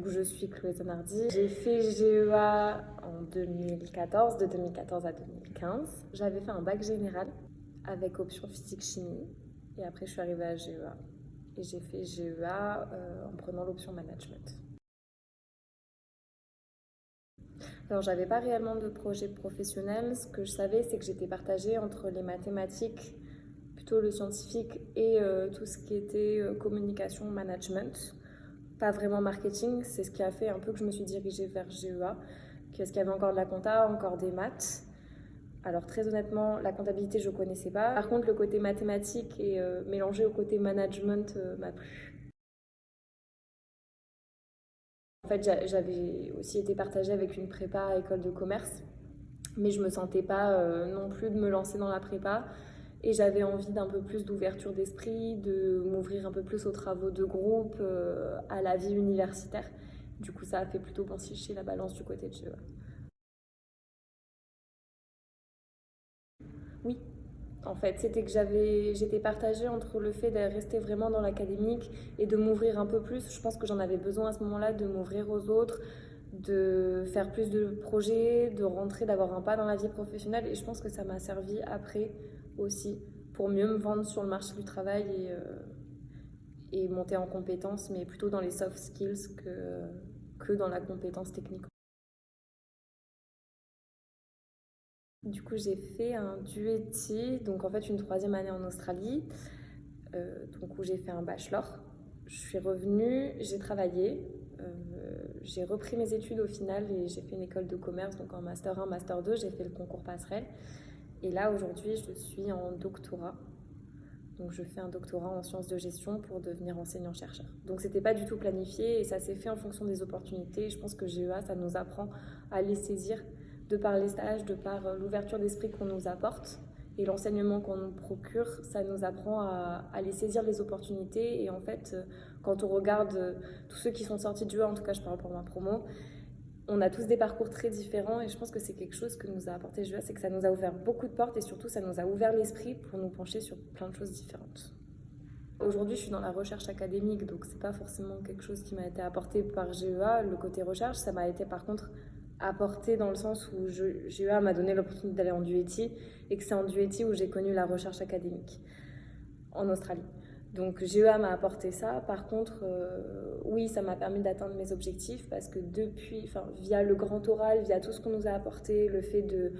Je suis Chloé Zanardi. J'ai fait GEA en 2014, de 2014 à 2015. J'avais fait un bac général avec option physique-chimie. Et après, je suis arrivée à GEA. Et j'ai fait GEA en prenant l'option management. Alors, j'avais pas réellement de projet professionnel. Ce que je savais, c'est que j'étais partagée entre les mathématiques, plutôt le scientifique, et tout ce qui était communication, management. Pas vraiment marketing, c'est ce qui a fait un peu que je me suis dirigée vers GEA, parce qu'il y avait encore de la compta, encore des maths. Alors très honnêtement, la comptabilité, je ne connaissais pas. Par contre, le côté mathématique et mélangé au côté management m'a plu. En fait, j'avais aussi été partagée avec une prépa à école de commerce, mais je ne me sentais pas non plus de me lancer dans la prépa. Et j'avais envie d'un peu plus d'ouverture d'esprit, de m'ouvrir un peu plus aux travaux de groupe, à la vie universitaire. Du coup, ça a fait plutôt pencher la balance du côté de GEA. Oui, en fait, c'était que j'étais partagée entre le fait de rester vraiment dans l'académique et de m'ouvrir un peu plus. Je pense que j'en avais besoin à ce moment-là de m'ouvrir aux autres, de faire plus de projets, de rentrer, d'avoir un pas dans la vie professionnelle. Et je pense que ça m'a servi après aussi pour mieux me vendre sur le marché du travail et monter en compétences, mais plutôt dans les soft skills que dans la compétence technique. Du coup, j'ai fait un DUETI, donc en fait une troisième année en Australie, donc où j'ai fait un bachelor. Je suis revenue, j'ai travaillé, j'ai repris mes études au final et j'ai fait une école de commerce, donc en master 1, master 2, j'ai fait le concours passerelle. Et là, aujourd'hui, je suis en doctorat. Donc je fais un doctorat en sciences de gestion pour devenir enseignant-chercheur. Donc c'était pas du tout planifié et ça s'est fait en fonction des opportunités. Je pense que GEA, ça nous apprend à les saisir de par les stages, de par l'ouverture d'esprit qu'on nous apporte et l'enseignement qu'on nous procure, ça nous apprend à les saisir les opportunités. Et en fait, quand on regarde tous ceux qui sont sortis de GEA, en tout cas je parle pour ma promo, on a tous des parcours très différents et je pense que c'est quelque chose que nous a apporté GEA, c'est que ça nous a ouvert beaucoup de portes et surtout ça nous a ouvert l'esprit pour nous pencher sur plein de choses différentes. Aujourd'hui, je suis dans la recherche académique, donc c'est pas forcément quelque chose qui m'a été apporté par GEA. Le côté recherche, ça m'a été par contre apporté dans le sens où GEA m'a donné l'opportunité d'aller en DUETI et que c'est en DUETI où j'ai connu la recherche académique en Australie. Donc GEA m'a apporté ça. Par contre, oui, ça m'a permis d'atteindre mes objectifs parce que via le grand oral, via tout ce qu'on nous a apporté, le fait de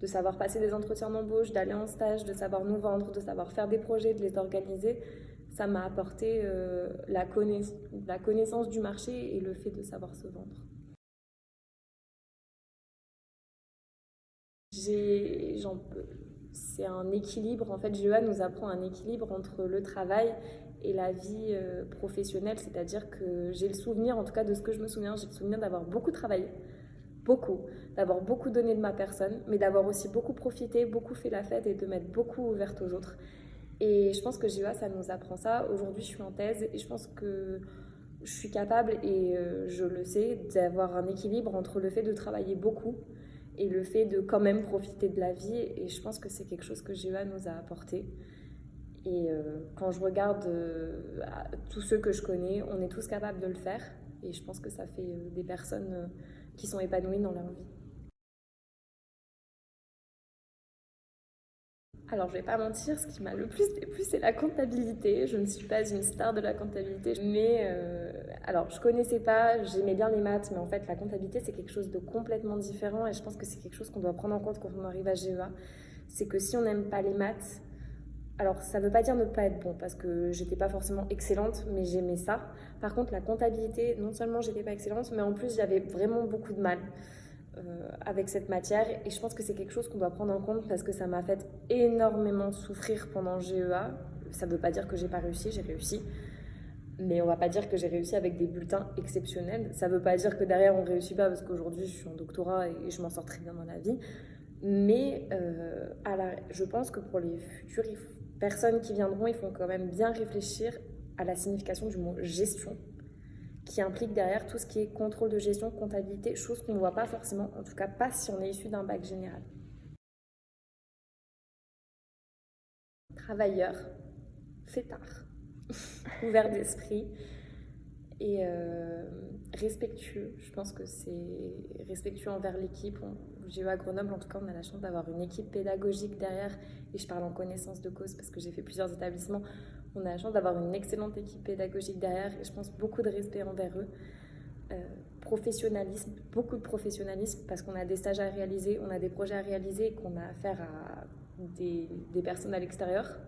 savoir passer des entretiens d'embauche, d'aller en stage, de savoir nous vendre, de savoir faire des projets, de les organiser, ça m'a apporté la connaissance du marché et le fait de savoir se vendre. C'est un équilibre. En fait, GEA nous apprend un équilibre entre le travail et la vie professionnelle. C'est-à-dire que j'ai le souvenir, en tout cas de ce que je me souviens, j'ai le souvenir d'avoir beaucoup travaillé, beaucoup, d'avoir beaucoup donné de ma personne, mais d'avoir aussi beaucoup profité, beaucoup fait la fête et de m'être beaucoup ouverte aux autres. Et je pense que GEA, ça nous apprend ça. Aujourd'hui, je suis en thèse et je pense que je suis capable, et je le sais, d'avoir un équilibre entre le fait de travailler beaucoup et le fait de quand même profiter de la vie. Et je pense que c'est quelque chose que GEA nous a apporté. Et quand je regarde tous ceux que je connais, on est tous capables de le faire. Et je pense que ça fait des personnes qui sont épanouies dans leur vie. Alors, je vais pas mentir, ce qui m'a le plus déplu, c'est la comptabilité. Je ne suis pas une star de la comptabilité, mais alors je connaissais pas, j'aimais bien les maths, mais en fait, la comptabilité, c'est quelque chose de complètement différent et je pense que c'est quelque chose qu'on doit prendre en compte quand on arrive à GEA. C'est que si on n'aime pas les maths, alors ça veut pas dire ne pas être bon, parce que j'étais pas forcément excellente, mais j'aimais ça. Par contre, la comptabilité, non seulement j'étais pas excellente, mais en plus, j'avais vraiment beaucoup de mal avec cette matière et je pense que c'est quelque chose qu'on doit prendre en compte parce que ça m'a fait énormément souffrir pendant GEA. Ça ne veut pas dire que j'ai pas réussi, j'ai réussi, mais on va pas dire que j'ai réussi avec des bulletins exceptionnels. Ça ne veut pas dire que derrière on réussit pas parce qu'aujourd'hui je suis en doctorat et je m'en sors très bien dans la vie, mais je pense que pour les futures personnes qui viendront, il faut quand même bien réfléchir à la signification du mot gestion qui implique derrière tout ce qui est contrôle de gestion, comptabilité, chose qu'on ne voit pas forcément, en tout cas pas si on est issu d'un bac général. Travailleur, fêtard, ouvert d'esprit et respectueux. Je pense que c'est respectueux envers l'équipe. J'ai eu à Grenoble, en tout cas, on a la chance d'avoir une équipe pédagogique derrière, et je parle en connaissance de cause parce que j'ai fait plusieurs établissements. On a la chance d'avoir une excellente équipe pédagogique derrière, et je pense beaucoup de respect envers eux. Professionnalisme, beaucoup de professionnalisme, parce qu'on a des stages à réaliser, on a des projets à réaliser et qu'on a affaire à des personnes à l'extérieur.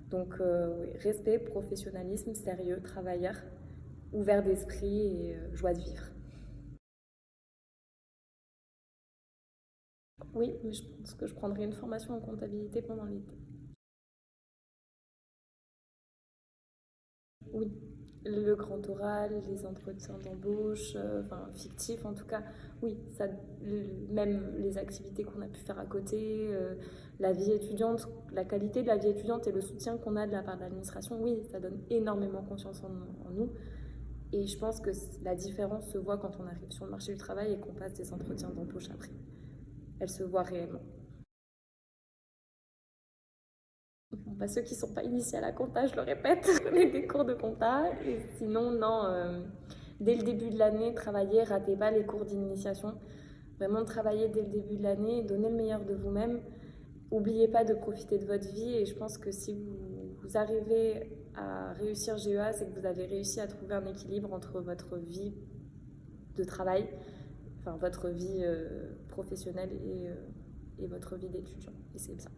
Donc, oui, respect, professionnalisme, sérieux, travailleur, ouvert d'esprit et joie de vivre. Oui, mais je pense que je prendrai une formation en comptabilité pendant l'été. Oui, le grand oral, les entretiens d'embauche, enfin fictifs en tout cas, oui, ça, même les activités qu'on a pu faire à côté, la vie étudiante, la qualité de la vie étudiante et le soutien qu'on a de la part de l'administration, oui, ça donne énormément confiance en nous. Et je pense que la différence se voit quand on arrive sur le marché du travail et qu'on passe des entretiens d'embauche après. Elle se voit réellement. Bon, bah, ceux qui ne sont pas initiés à la compta, je le répète, prenez des cours de compta. Et sinon, non, dès le début de l'année, travaillez, ratez pas les cours d'initiation. Vraiment travailler dès le début de l'année, donnez le meilleur de vous-même. N'oubliez pas de profiter de votre vie. Et je pense que si vous arrivez à réussir GEA, c'est que vous avez réussi à trouver un équilibre entre votre vie de travail, enfin votre vie professionnelle et votre vie d'étudiant. Et c'est bien.